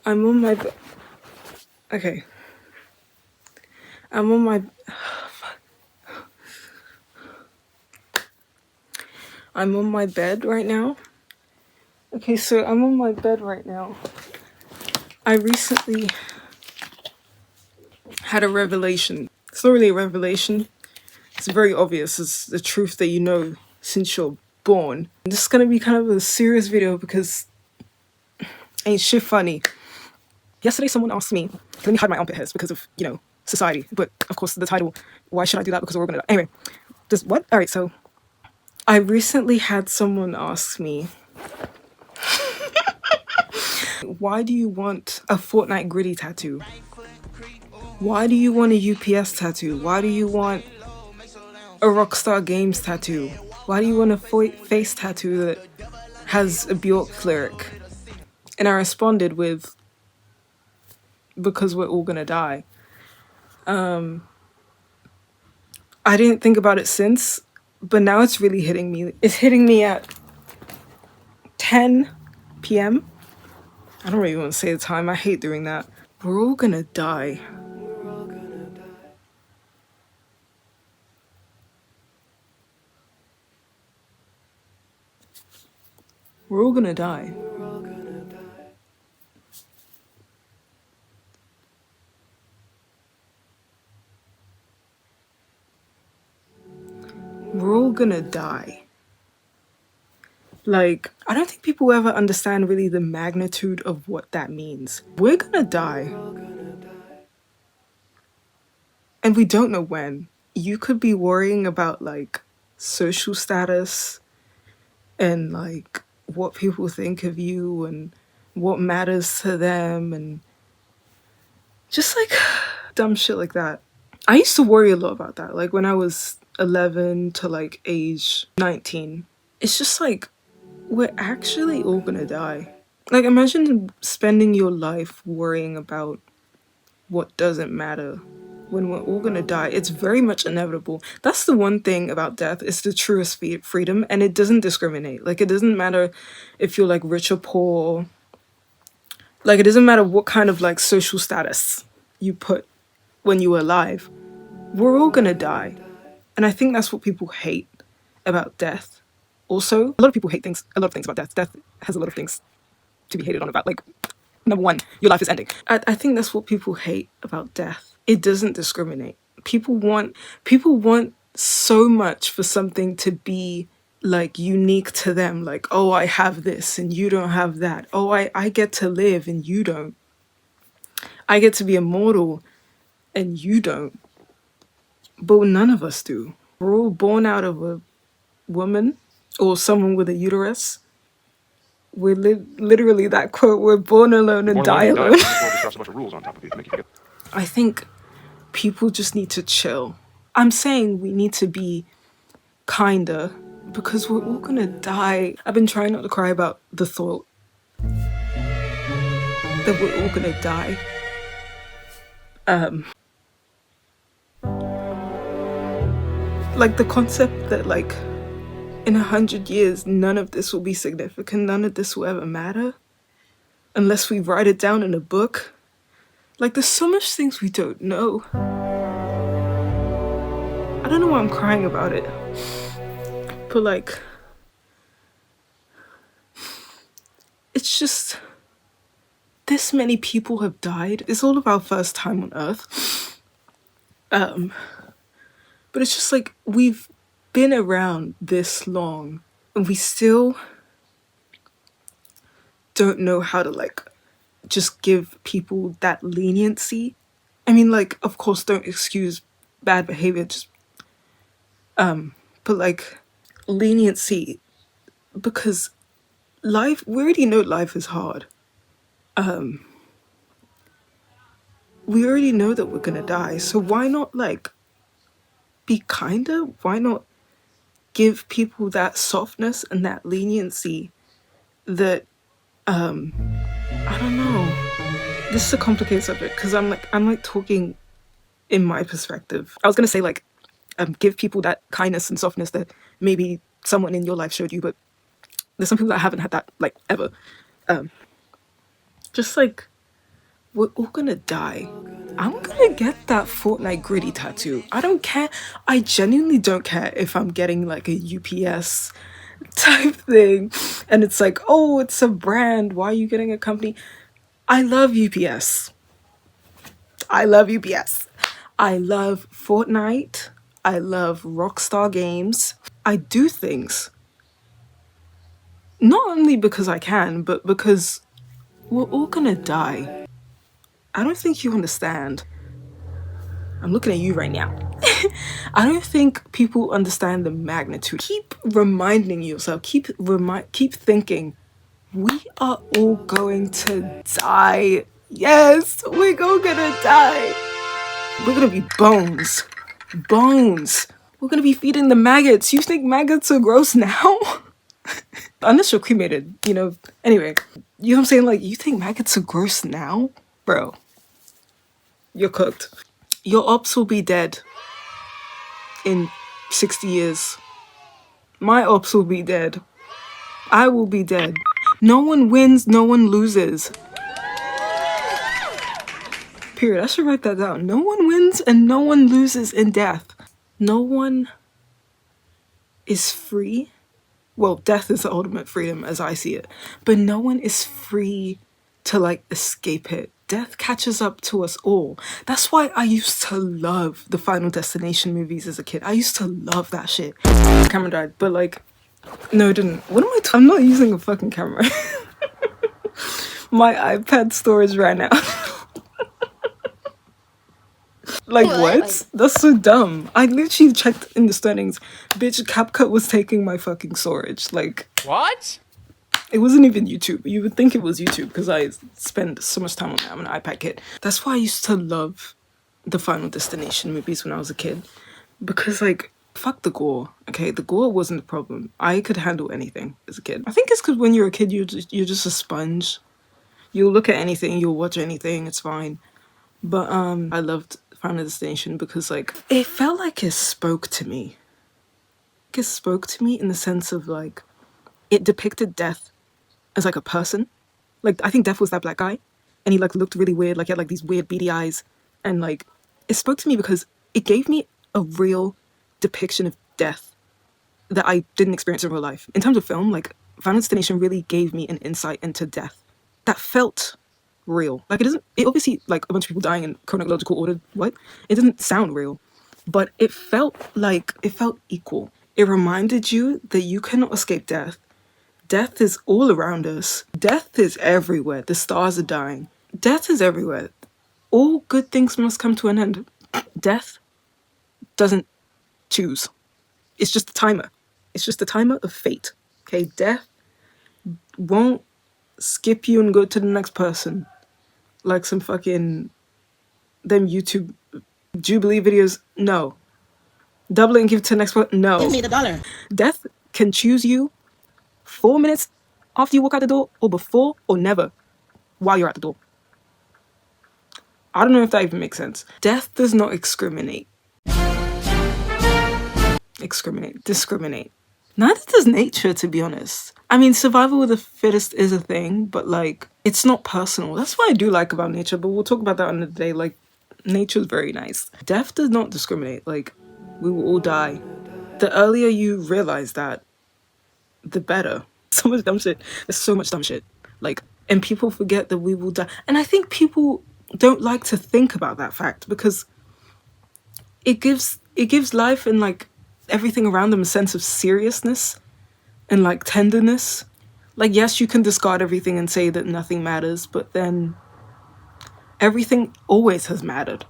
I'm on my okay. I'm on my I'm on my bed right now. Okay, so I'm on my bed right now. I recently had a revelation. It's not really a revelation. It's very obvious. It's the truth that you know since you're born. This is gonna be kind of a serious video because ain't shit funny. Yesterday someone asked me, let me hide my armpit hairs because of, society. But of course the title, why should I do that? Because we're gonna die. Anyway, just what? Alright, so I recently had someone ask me, why do you want a Fortnite griddy tattoo? Why do you want a UPS tattoo? Why do you want a Rockstar Games tattoo? Why do you want a face tattoo that has a Bjork lyric? And I responded with, because we're all gonna die. I didn't think about it since, but now it's really hitting me. It's hitting me at 10 p.m. I don't really want to say the time. I hate doing that. We're all gonna die. We're all gonna die. We're all gonna die. Like, I don't think people ever understand really the magnitude of what that means. We're gonna die. And we don't know when. You could be worrying about like social status and like what people think of you and what matters to them and just like dumb shit like that. I used to worry a lot about that, like when I was 11 to like age 19. It's just like, we're actually all gonna die. Like, imagine spending your life worrying about what doesn't matter when we're all gonna die. It's very much inevitable. That's the one thing about death. It's the truest freedom, and it doesn't discriminate. Like, it doesn't matter if you're like rich or poor. Like, it doesn't matter what kind of like social status you put when you were alive. We're all gonna die. And I think that's what people hate about death. Also, a lot of people hate a lot of things about death. Death has a lot of things to be hated on about. Like, number one, your life is ending. I think that's what people hate about death. It doesn't discriminate. People want so much for something to be like unique to them. Like, oh, I have this and you don't have that. Oh, I get to live and you don't. I get to be immortal and you don't. But none of us do. We're all born out of a woman or someone with a uterus. We're literally that quote, we're born alone and die alone. I think people just need to chill. I'm saying we need to be kinder because we're all gonna die. I've been trying not to cry about the thought that we're all gonna die. Like the concept that like in 100 years none of this will be significant, none of this will ever matter unless we write it down in a book. Like, there's so much things we don't know. I don't know why I'm crying about it, but like, it's just, this many people have died. It's all of our first time on Earth. But it's just like, we've been around this long and we still don't know how to like just give people that leniency. I mean, like, of course, don't excuse bad behavior, just but like leniency, because life, we already know life is hard. We already know that we're gonna die, so why not like be kinder? Why not give people that softness and that leniency that I don't know. This is a complicated subject because I'm like talking in my perspective. I was gonna say like give people that kindness and softness that maybe someone in your life showed you, but there's some people that haven't had that like ever. Just like We're all gonna die. I'm gonna get that Fortnite griddy tattoo. I don't care. I genuinely don't care if I'm getting like a UPS type thing and it's like, oh, it's a brand. Why are you getting a company? I love UPS. I love UPS. I love Fortnite. I love Rockstar Games. I do things not only because I can, but because we're all gonna die. I don't think you understand. I'm looking at you right now. I don't think people understand the magnitude. Keep reminding yourself, keep thinking, we are all going to die. Yes, we're all gonna die. We're gonna be bones. Bones. We're gonna be feeding the maggots. You think maggots are gross now? Unless you're cremated, you know. Anyway, you know what I'm saying? Like, you think maggots are gross now? Bro, you're cooked. Your ops will be dead in 60 years. My ops will be dead. I will be dead. No one wins, no one loses. Period. I should write that down. No one wins and no one loses in death. No one is free. Well, death is the ultimate freedom as I see it. But no one is free to like escape it. Death catches up to us all. That's why I used to love the Final Destination movies as a kid. I used to love that shit. The camera died, but like, no, it didn't. What am I? I'm not using a fucking camera. My iPad storage ran out. Like, what? That's so dumb. I literally checked in the settings. Bitch, CapCut was taking my fucking storage. Like, What? it wasn't even YouTube. You would think it was YouTube because I spend so much time on it. I'm an iPad kid. That's why I used to love the Final Destination movies when I was a kid. Because, like, fuck the gore. Okay, the gore wasn't the problem. I could handle anything as a kid. I think it's because when you're a kid, you're just a sponge. You'll look at anything, you'll watch anything, it's fine. But I loved Final Destination because like it felt like it spoke to me. It spoke to me in the sense of like it depicted death as like a person. Like I think Death was that black guy and he like looked really weird, like he had like these weird beady eyes. And like it spoke to me because it gave me a real depiction of death that I didn't experience in real life. In terms of film, like Final Destination really gave me an insight into death that felt real. Like it obviously like a bunch of people dying in chronological order. What? It doesn't sound real, but it felt equal. It reminded you that you cannot escape death. Death is all around us. Death is everywhere. The stars are dying. Death is everywhere. All good things must come to an end. Death doesn't choose. It's just a timer. It's just a timer of fate. Okay, death won't skip you and go to the next person like some fucking them YouTube Jubilee videos. No. Double it and give it to the next one. No. Give me the dollar. Death can choose you 4 minutes after you walk out the door, or before, or never while you're at the door. I don't know if that even makes sense. Death does not discriminate. Neither does nature, to be honest. I mean, survival of the fittest is a thing, but like, it's not personal. That's what I do like about nature, but we'll talk about that another day. Like, nature's very nice. Death does not discriminate. Like, we will all die. The earlier you realize that, the better. So much dumb shit. There's so much dumb shit. Like, and people forget that we will die. And I think people don't like to think about that fact because it gives life and like everything around them a sense of seriousness and like tenderness. Like, yes, you can discard everything and say that nothing matters, but then everything always has mattered.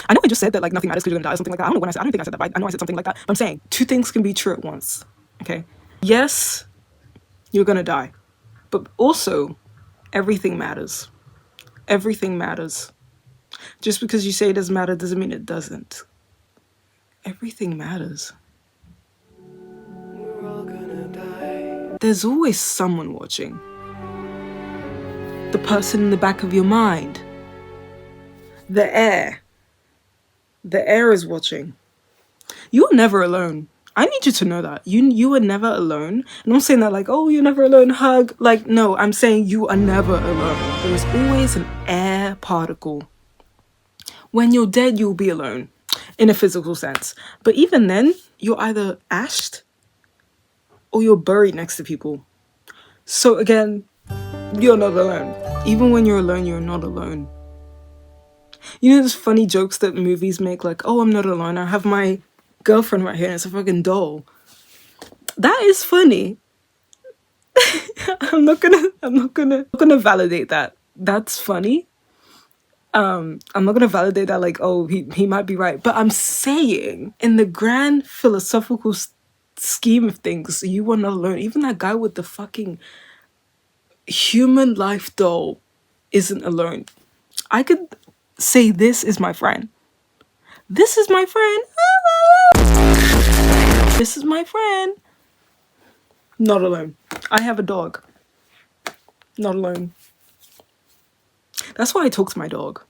I know I just said that like nothing matters because you're gonna die or something like that. I don't know when I don't think I said that, but I know I said something like that. But I'm saying two things can be true at once. Okay. Yes, you're gonna die. But also, everything matters. Everything matters. Just because you say it doesn't matter doesn't mean it doesn't. Everything matters. There's always someone watching. The person in the back of your mind. The air. The air is watching. You're never alone. I need you to know that you are never alone. And I'm saying that like, oh, you're never alone, hug. Like, no, I'm saying you are never alone. There's always an air particle. When you're dead, you'll be alone in a physical sense. But even then, you're either ashed or you're buried next to people. So again, you're not alone. Even when you're alone, you're not alone. You know those funny jokes that movies make, like, oh, I'm not alone, I have my girlfriend right here and it's a fucking doll. That is funny. I'm not gonna validate that. That's funny. I'm not gonna validate that like, oh, he might be right. But I'm saying in the grand philosophical scheme of things, you are not alone. Even that guy with the fucking human life doll isn't alone. I could say this is my friend. This is my friend. This is my friend. Not alone. I have a dog. Not alone. That's why I talk to my dog.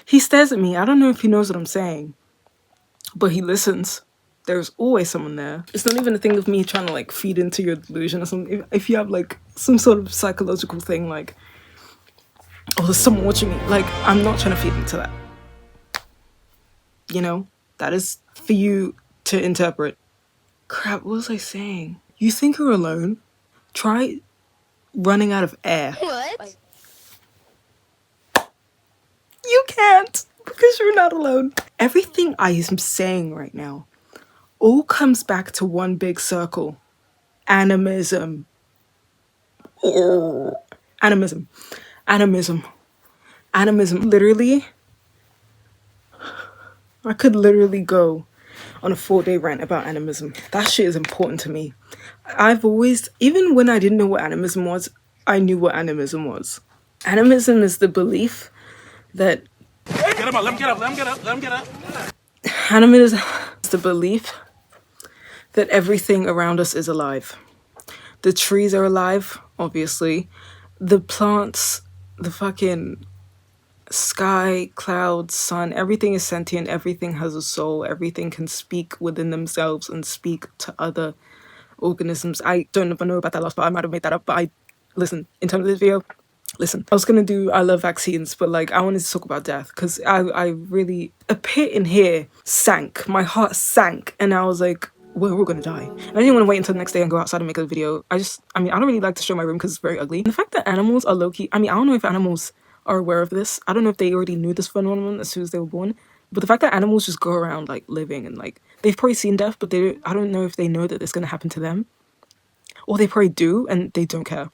He stares at me. I don't know if he knows what I'm saying, but he listens. There's always someone there. It's not even a thing of me trying to like feed into your delusion or something. If you have like some sort of psychological thing like, oh, there's someone watching me. Like, I'm not trying to feed into that. You know? That is for you to interpret. Crap, what was I saying? You think you're alone? Try running out of air. What? You can't, because you're not alone. Everything I am saying right now all comes back to one big circle. Animism. Oh. Animism. Animism. Animism. Literally, I could literally go on a 4-day rant about animism. That shit is important to me. I've always, even when I didn't know what animism was, I knew what animism was. Animism is the belief that... Get him up, let him get up, let him get up, let him get up. Animism is the belief that everything around us is alive. The trees are alive, obviously. The plants, the fucking sky, clouds, sun, everything is sentient, everything has a soul, everything can speak within themselves and speak to other organisms. I don't even know about that last part, I might have made that up, but listen, in terms of this video, listen, I was gonna do I love vaccines, but like I wanted to talk about death because I really, a pit in here sank, my heart sank, and I was like, we're all gonna die. And I didn't want to wait until the next day and go outside and make a video. I don't really like to show my room because it's very ugly. And the fact that animals are low-key, I don't know if animals are aware of this. I don't know if they already knew this phenomenon as soon as they were born. But the fact that animals just go around like living and like, they've probably seen death, but I don't know if they know that it's gonna happen to them. Or they probably do and they don't care.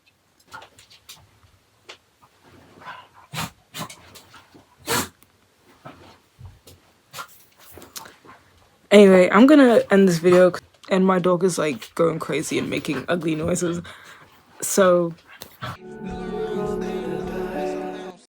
Anyway, I'm gonna end this video and my dog is like going crazy and making ugly noises. So